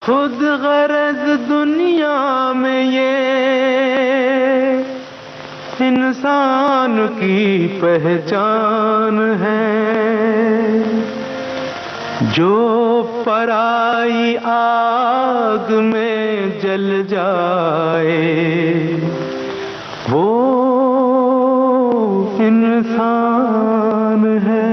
खुद गरज दुनिया में ये इंसान की पहचान है। जो पराई आग में जल जाए वो इंसान है।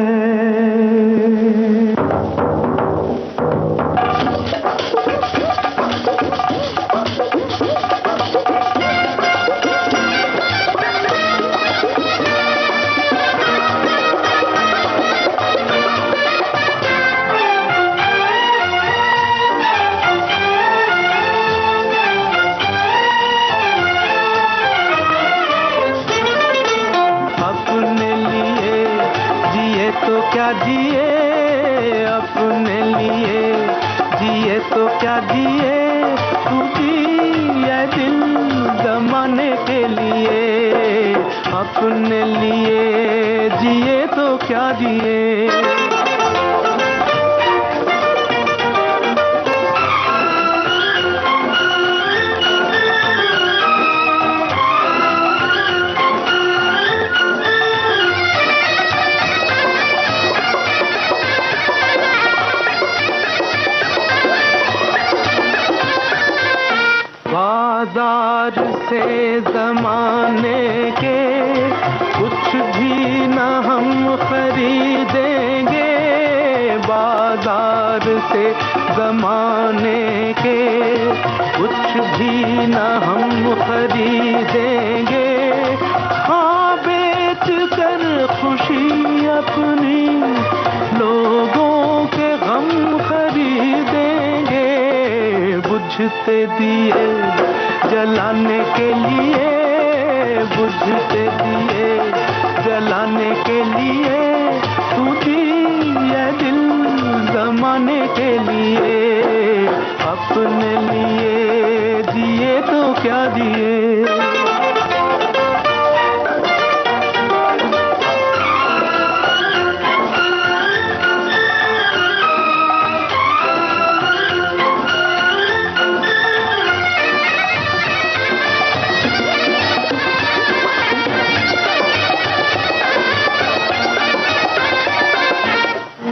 तो क्या जिए अपने लिए, जिए तो क्या जिए, तू जिए दिल जमाने के लिए। अपने लिए जिए तो क्या जिए। बाजार से ज़माने के कुछ भी न हम खरीदेंगे। बाजार से ज़माने के कुछ भी न हम खरीदेंगे। हाँ बेच कर खुशी अपनी लोगों के गम खरीदेंगे। बुझते दिए जलाने के लिए, बुझते दिए जलाने के लिए, तू जिए दिल जमाने के लिए। अपने लिए जिए तो क्या जिए।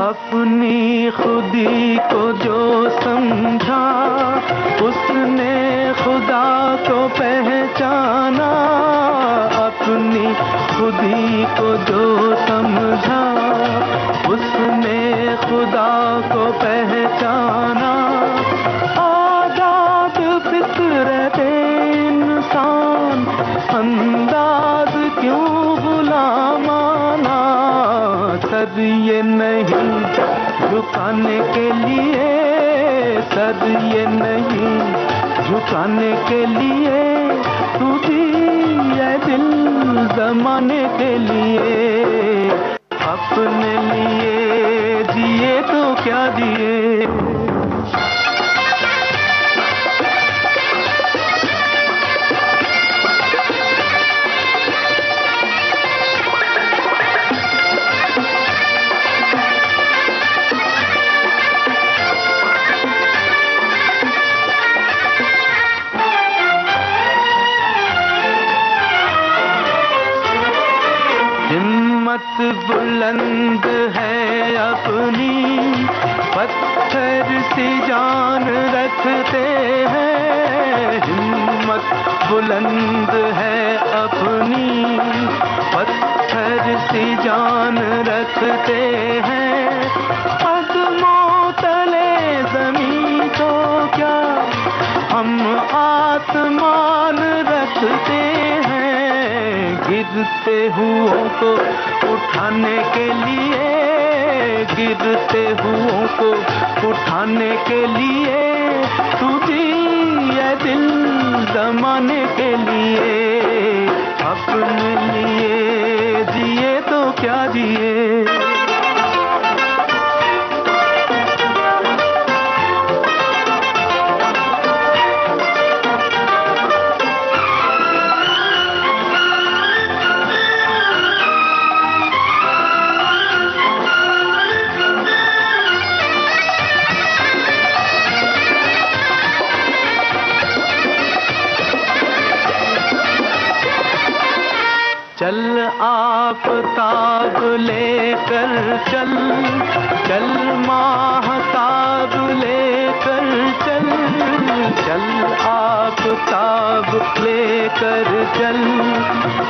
अपनी खुदी को जो समझा उसने खुदा को पहचाना। अपनी खुदी को जो समझा उसने खुदा को पहचाना। आजाद फितरत इंसान अंदाज क्यों गुलामाना। सर ये नहीं झुकाने के लिए, सर ये नहीं झुकाने के लिए, तू जिए दिल जमाने के लिए। अपने लिए जिए तो क्या जिए। हिम्मत बुलंद है अपनी, पत्थर सी जान रखते हैं। हिम्मत बुलंद है अपनी, पत्थर सी जान रखते हैं। कदमों तले जमीन तो क्या हम आसमान रखते हैं। गिरते हुओं को उठाने के लिए, गिरते हुओं को उठाने के लिए, तू जिए दिल जमाने के लिए। अपने लिए जिए तो क्या जिए। चल आफताब लेकर चल, चल माहताब लेकर चल, चल आफताब लेकर चल,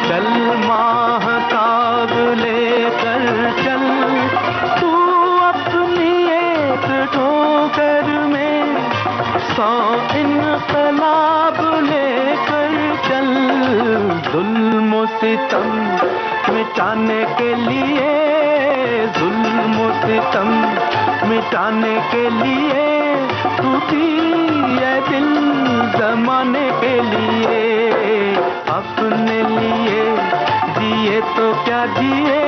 चल माहताब लेकर चल। तू अपनी एक ठोकर में 100 इनकलाब लेकर चल। जुल्म सितम मिटाने के लिए, जुल्म सितम मिटाने के लिए तू दिए दिल जमाने के लिए। अपने लिए जिए तो क्या जिए,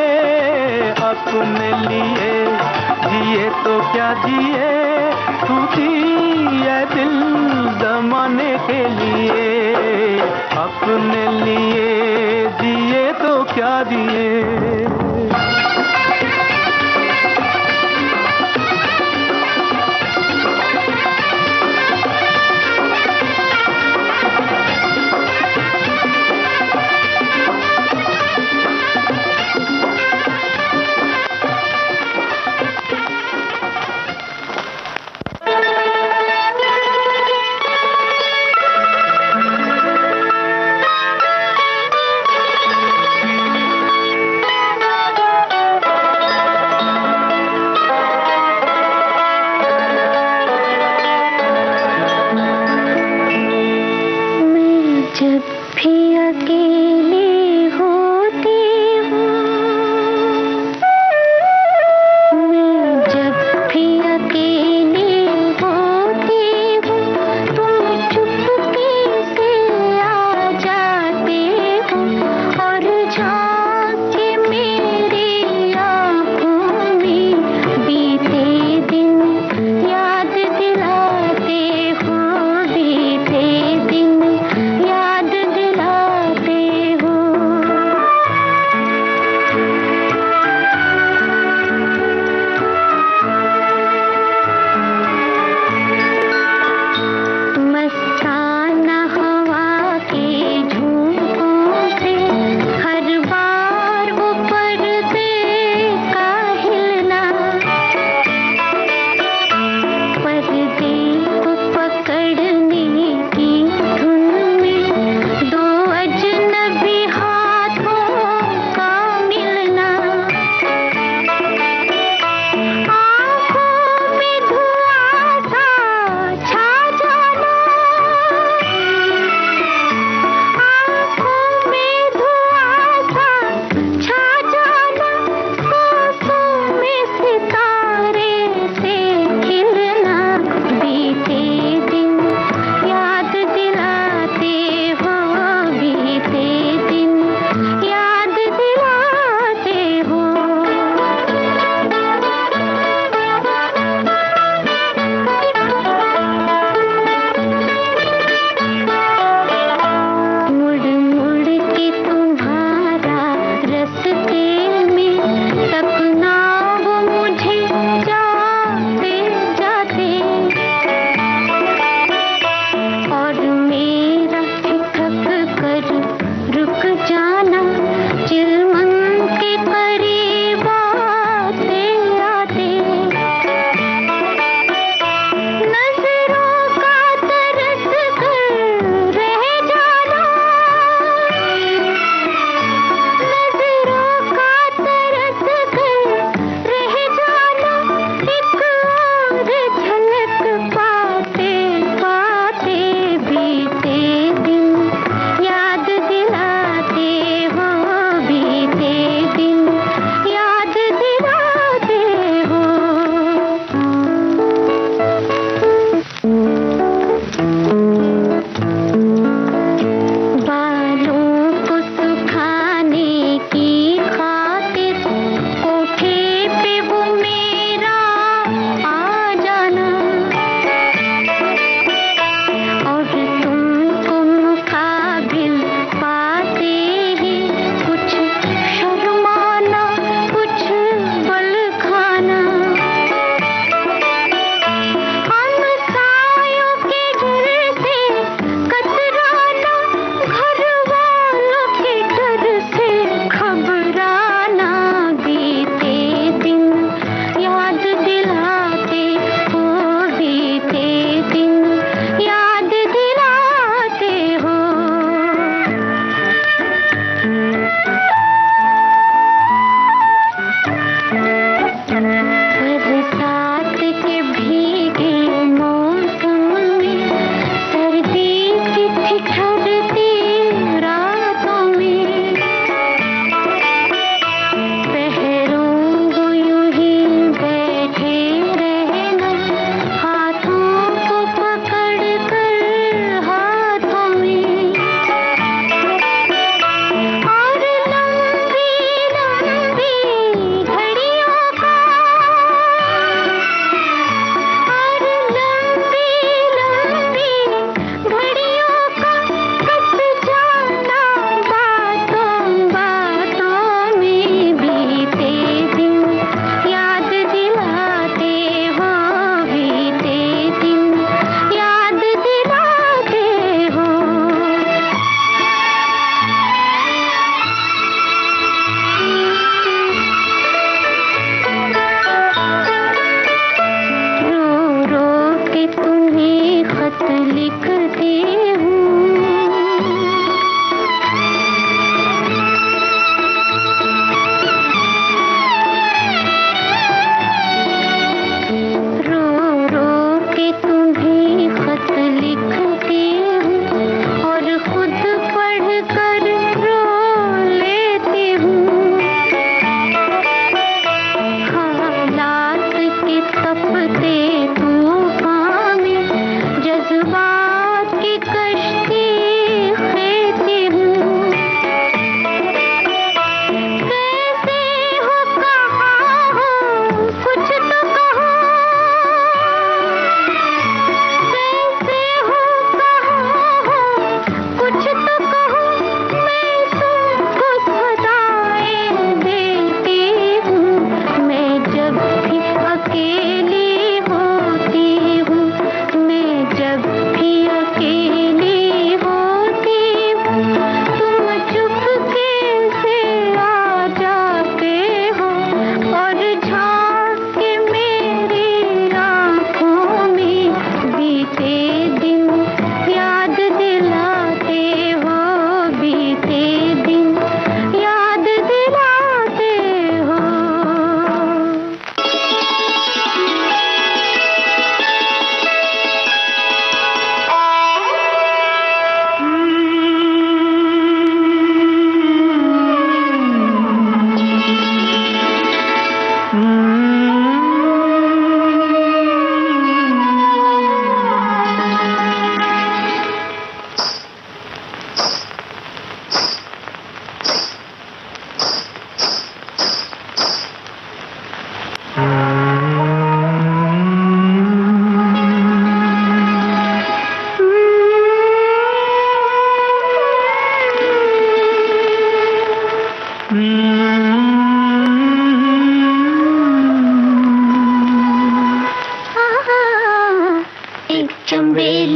अपने लिए जिए तो क्या जिए, तू दिए दिल जमाने के लिए। अपने लिए जिए तो क्या जिए।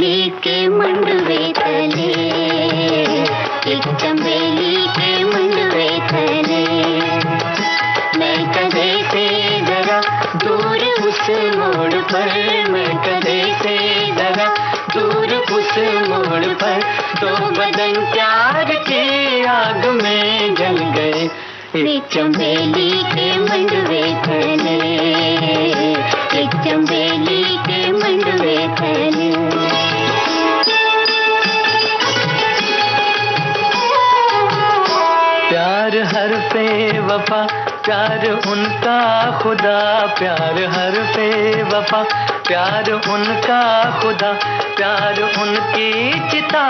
चंबेली के मंडवे तले, एक चंबेली के मंडवे तले, मैं कदे से जरा दूर उस मोड़ पर, मैं कदे से जरा दूर उस मोड़ पर, दो बदन प्यार की आग में जल गए, एक चंबेली के मंडवे तले, एक चंबेली के मंडवे तले। प्यार हर पे वफा, प्यार उनका खुदा, प्यार हर पे वफा, प्यार उनका खुदा, प्यार उनकी चिता,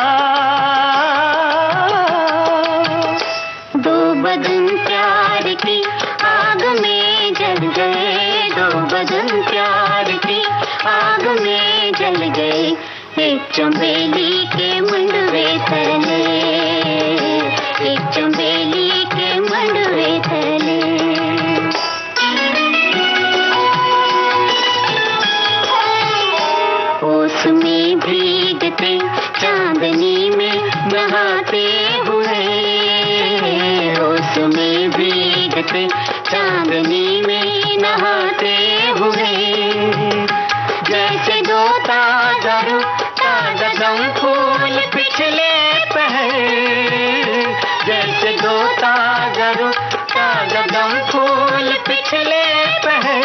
दो बदन प्यार की आग में जल गए, दो बदन प्यार की आग में जल गए, एक चंबेली के मंडवे तले, एक चंबेली के मंडवे तले। ओस में भीगते चांदनी में नहाते हुए, ओस में भीगते चांदनी में नहाते हुए, जैसे दो ताजा दम फूल पिछले पहर, जैसे दो ताजा दम फूल पिछले पहर,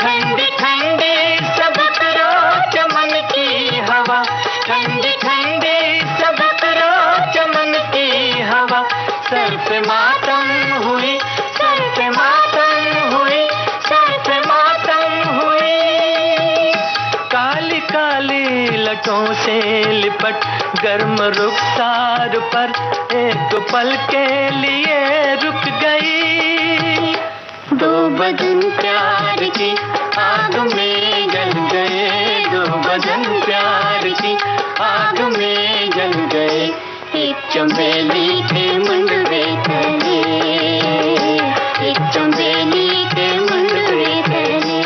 ठंडी ठंडी सबक रो चमन की हवा, ठंडी ठंडी सबक रो चमन की हवा, सर पे मातम हुई, सर पे मातम हुई, सर पे मातम हुई, काली काली लटों से लिपट गर्म रुखसार पर एक पल के लिए रुक गई, दो बदन प्यार की आग में जल गए, दो बदन प्यार की आग में जल गए, एक चंबेली के मंडवे तले, एक चंबेली के मंडवे तले।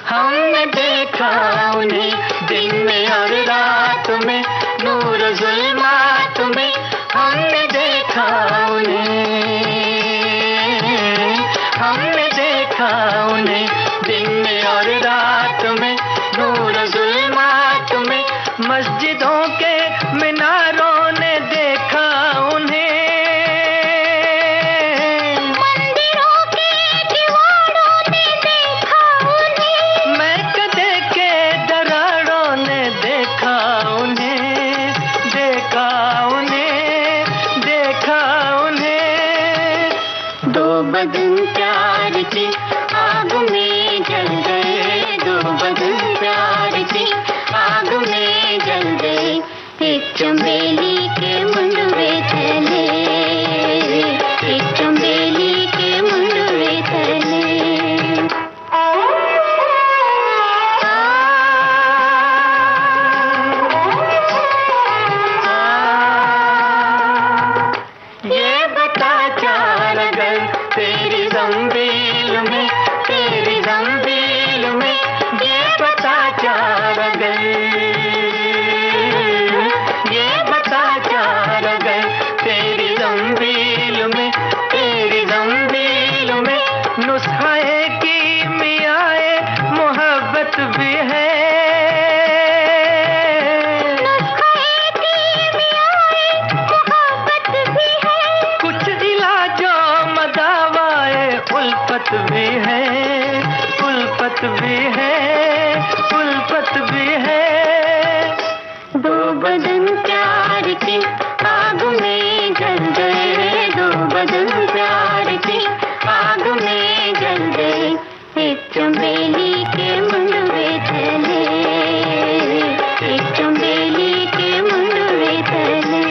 हमने देखा उन्हें दिन में और रात में, नूर जुल्मात में, हमने देखा उन्हें, हमने देखा उन्हें दिन में और रात में, नूर जुल्मात में, मस्जिदों के मीनारों ने देखा उन्हें, मंदिरों के दीवारों ने देखा उन्हें, मैं कदे के दरारों ने देखा उन्हें, देखा उन्हें, देखा उन्हें, दो बदन प्यार की आग में जल गए, दो बदन प्यार की आग में जल गए, एक चंबेली के मंडवे तले, एक चंबेली के मंडवे तले। ये बता चार अगर तेरी ज़ंबील में, तेरी ज़ंबील में, ये बता चार अगर, ये बता चार अगर तेरी ज़ंबील में, तेरी ज़ंबील में, नुस्ख़े की मियाए मोहब्बत भी है, उल्फत भी है, उल्फत भी है, उल्फत भी है, दो बदन प्यार की आग में जल गए, दो बदन प्यार की आग में जल गए, एक चंबेली के मंडवे तले, एक चंबेली के मंडवे तले।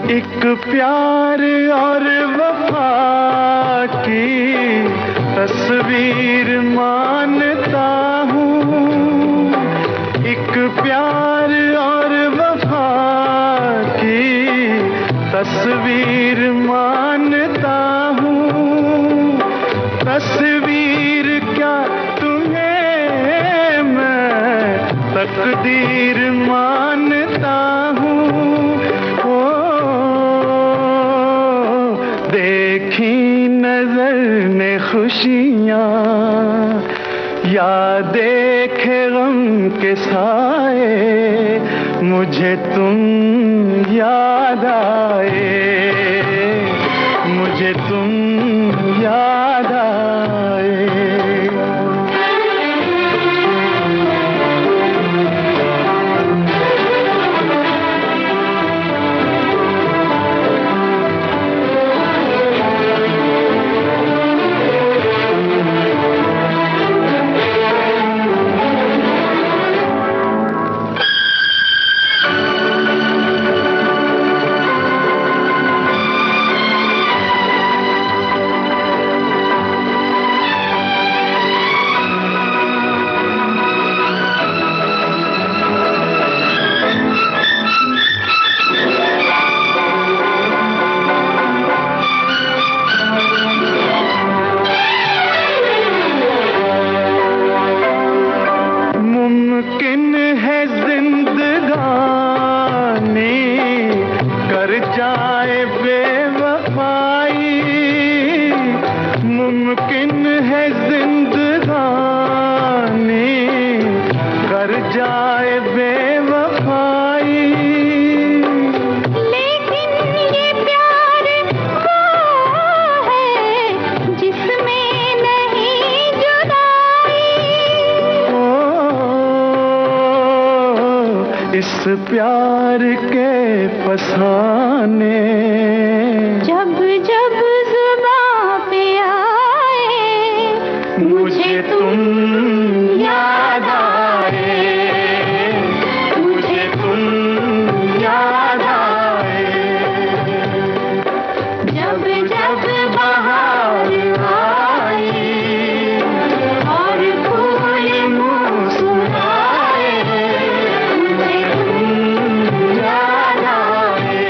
एक प्यार और वफा की तस्वीर मानता हूँ, एक प्यार और वफा की तस्वीर मानता हूँ। तस्वीर क्या तुम्हें मैं तकदीर मानता हूँ। देखी नजर ने खुशियाँ या देखे गम के साए, मुझे तुम याद आए, मुझे तुम याद आए। मुमकिन है जिंदगानी कर जाए बेवफाई, मुमकिन है जिंदगानी कर जाए बेवफाई। लेकिन ये प्यार वो है जिसमें नहीं जुदाई। इस प्यार के फसाने जब जब जुबां पे आए, मुझे तुम याद आए, मुझे तुम याद आए। जब जब बहार आई और फूल मुस्कुराए, मुझे तुम याद आए,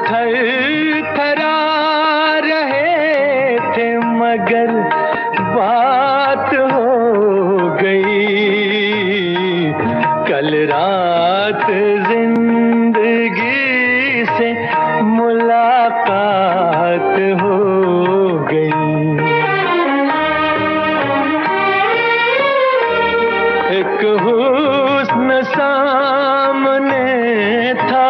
थर थरा रहे थे मगर बात हो गई। कल रात जिंदगी से मुलाकात हो गई। एक हुस्न सामने था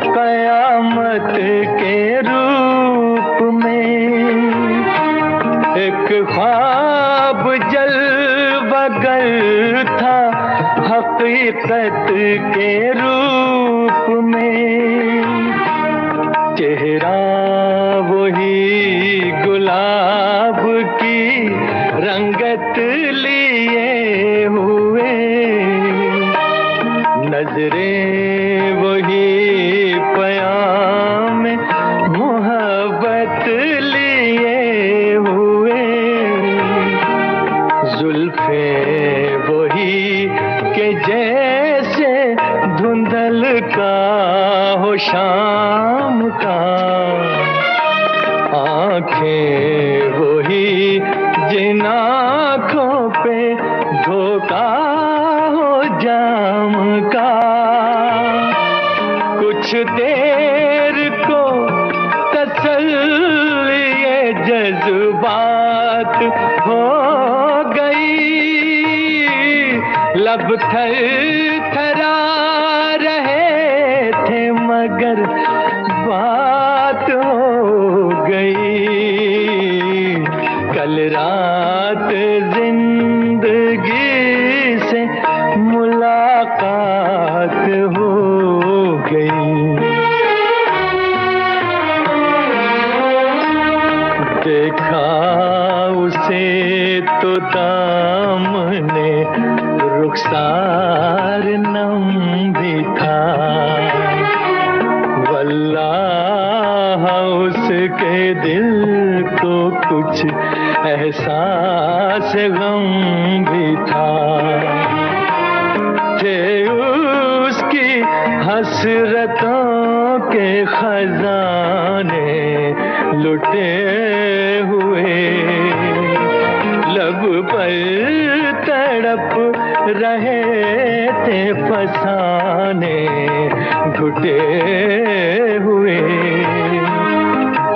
कयामत के रूप में, एक ख्वाब जलवगर था हकीकत के रूप में। चेहरा वही गुलाब की रंगत लिए हुए, नजरें वही पयाम मोहब्बत लिए हुए। जुल्फे वही के जैसे धुंधल का हो शाम का, आंखें वही जिन आंखों पे धोखा हो जाम का। कुछ देर को तसल्ली ये जज्बात हो गई। लब थर थरा रहे थे मगर बात हो गई। कल रात जिंदगी से मुलाकात हो गई। देखा उसे तो दामने रुखसार नम भी था, वल्लाह उसके दिल को कुछ एहसास गम भी था। थे उसकी हसरतों के खजाने लुटे हुए, लब पर तड़प रहे थे फसाने घुटे हुए।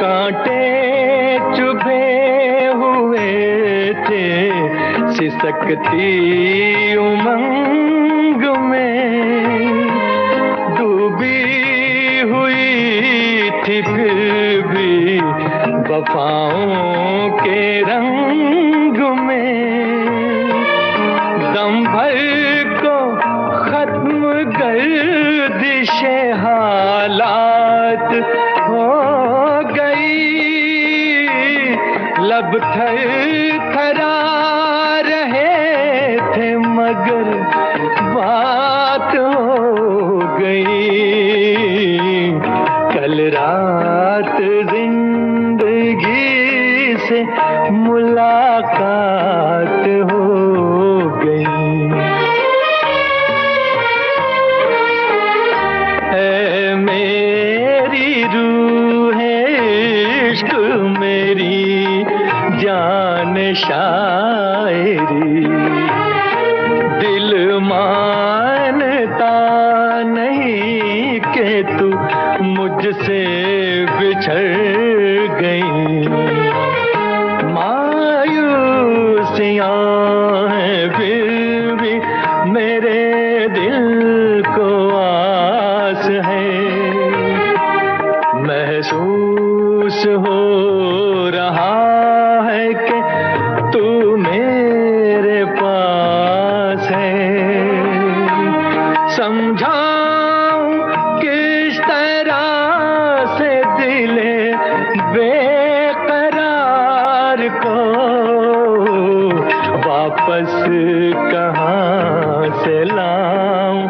कांटे चुभे हुए थे सिसकती उमंग में, डूबी हुई थी फिर भी वफाओं के रंग में। दम भर को खत्म गर्दिशे हालात हो गई। लब थर थरा रहे थे मगर बात हो गई। कल रात जिंदगी से मुलाकात हो गई। ऐ मेरी रूह इश्क मेरी जान शायरी, दिल मानता नहीं कि तू मुझसे बिछड़ गई। मायूसियां हैं फिर भी मेरे दिल को आस है, महसूस हो रहा है कि तू मेरे पास है। समझाऊं किस तरह से दिले बेकरार को, वापस कहाँ से लाऊं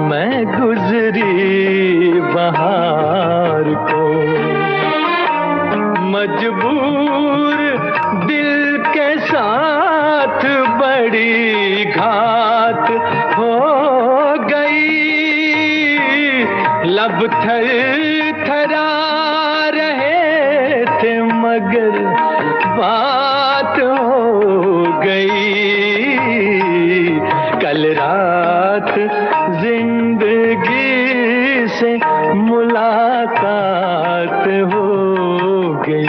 मैं गुजरी बहार को। मजबूर दिल के साथ बड़ी घात हो गई। लब थर थरा मगर बात हो गई। कल रात जिंदगी से मुलाकात हो गई।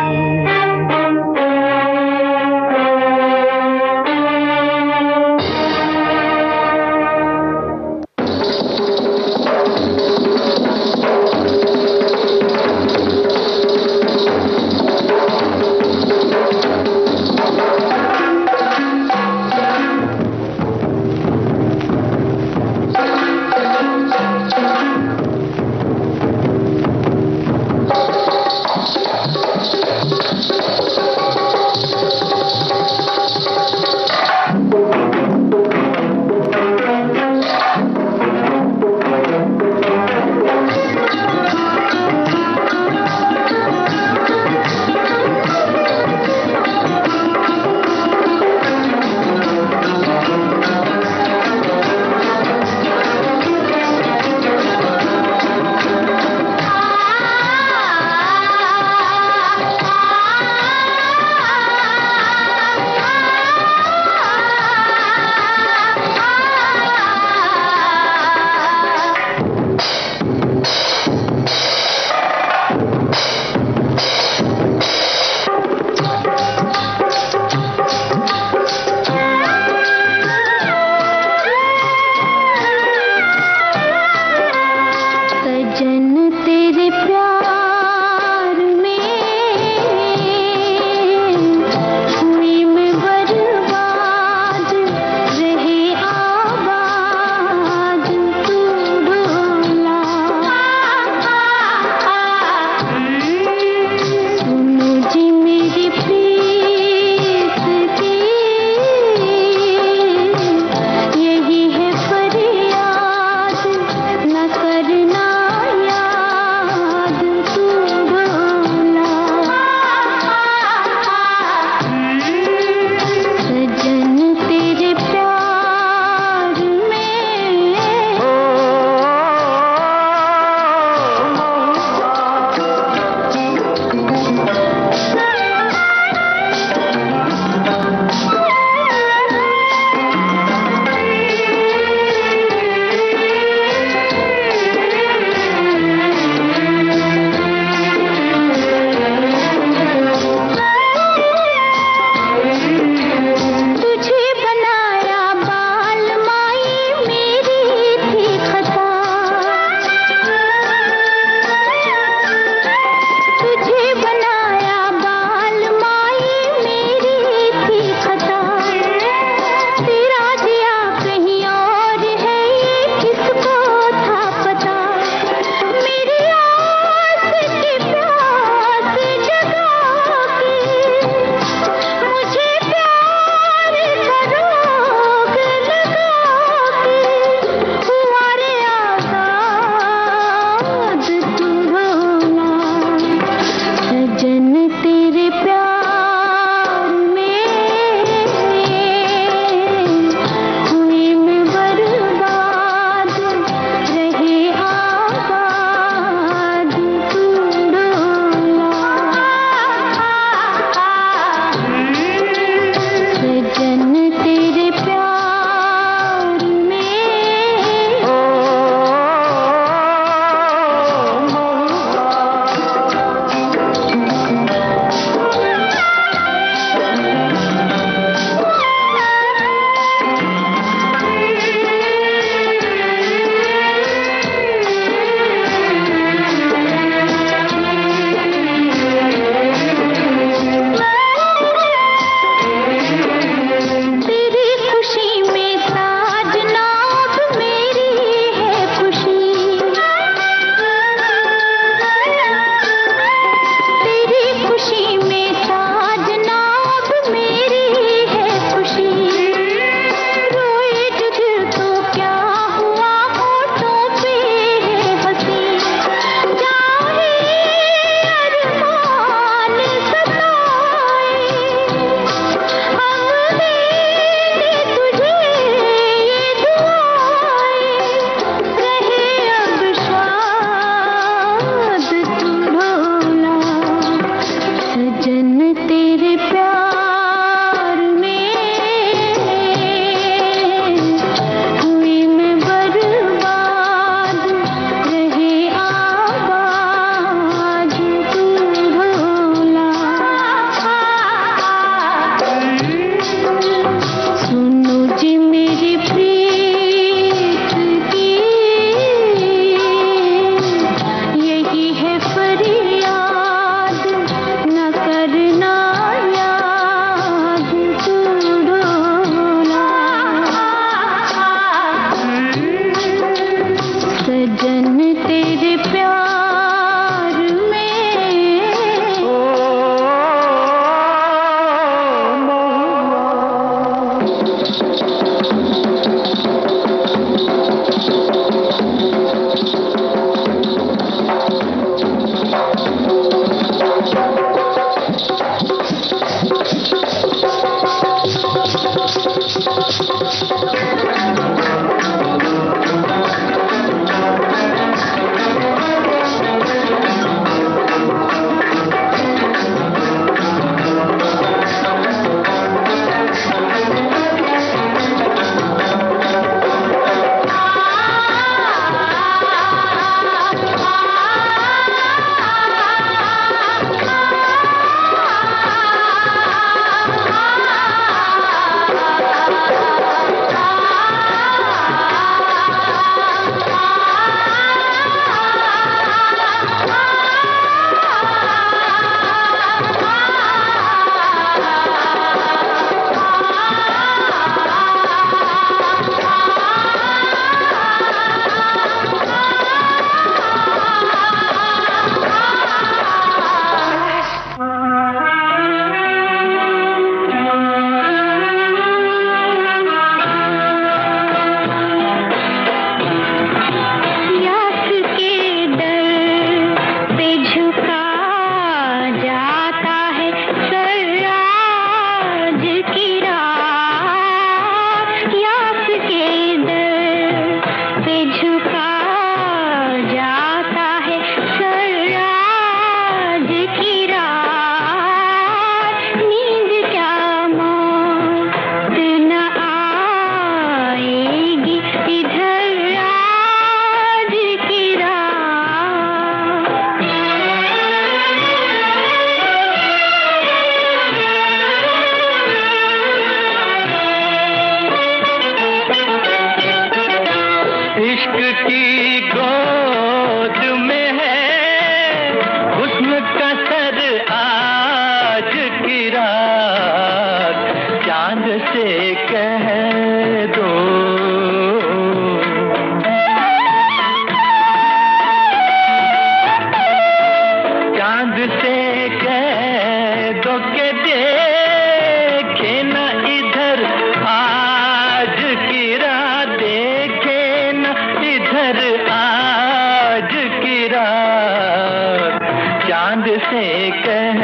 से कह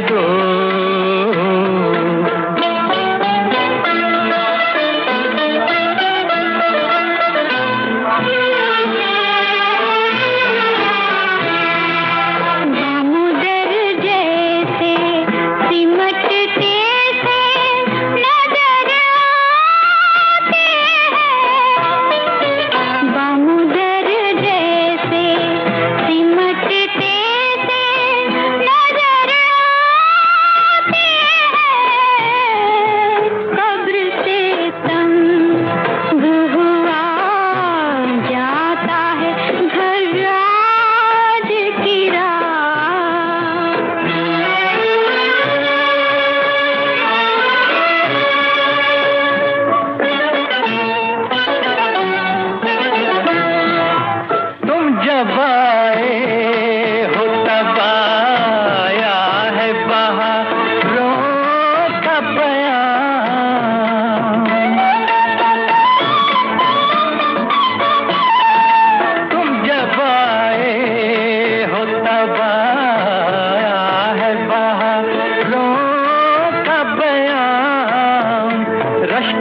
दो।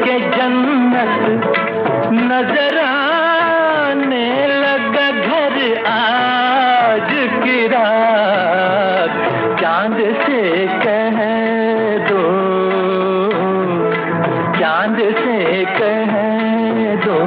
के जन्नत नजर आने लगा घर आज की रात। चांद से कह दो, चांद से कह दो।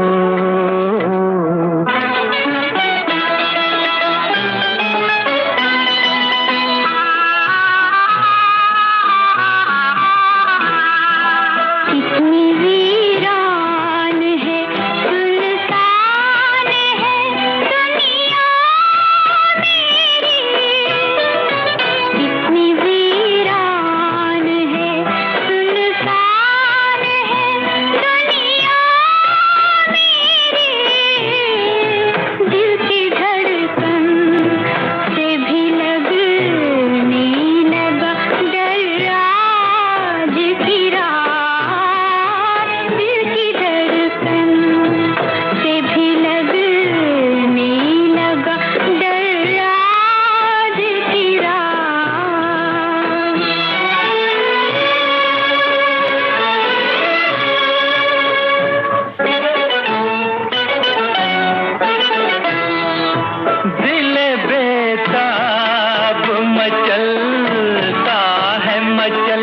मचलता है मचल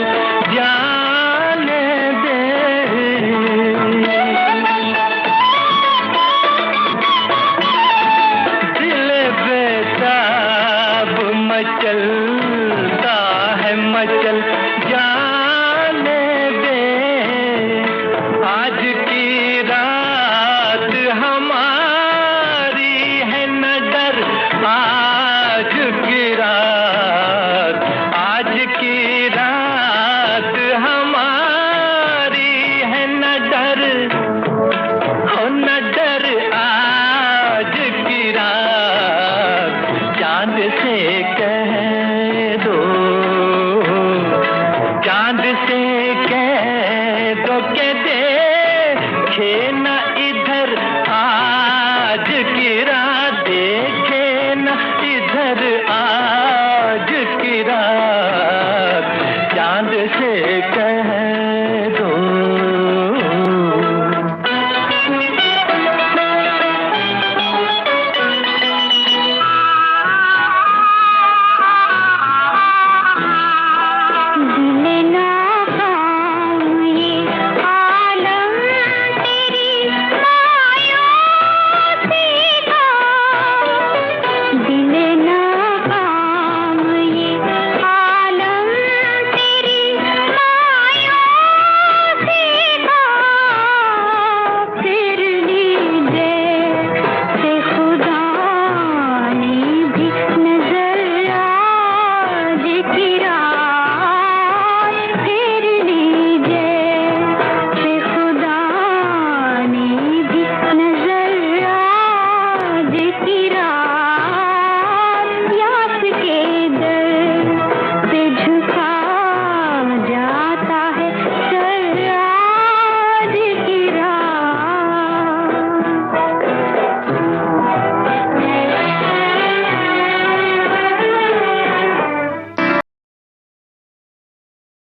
जाने दे, दिल बेताब मचलता है मचल जाने दे। आज की रात हमारी है न डर, आज की रात, आज की रात हमारी है न डर, हो न डर आज की रात। चांद से कह दो, चांद से कह दो के देखे न इधर आज की रात, देखे न इधर आज की रात। चांद से कह दो। दिल ना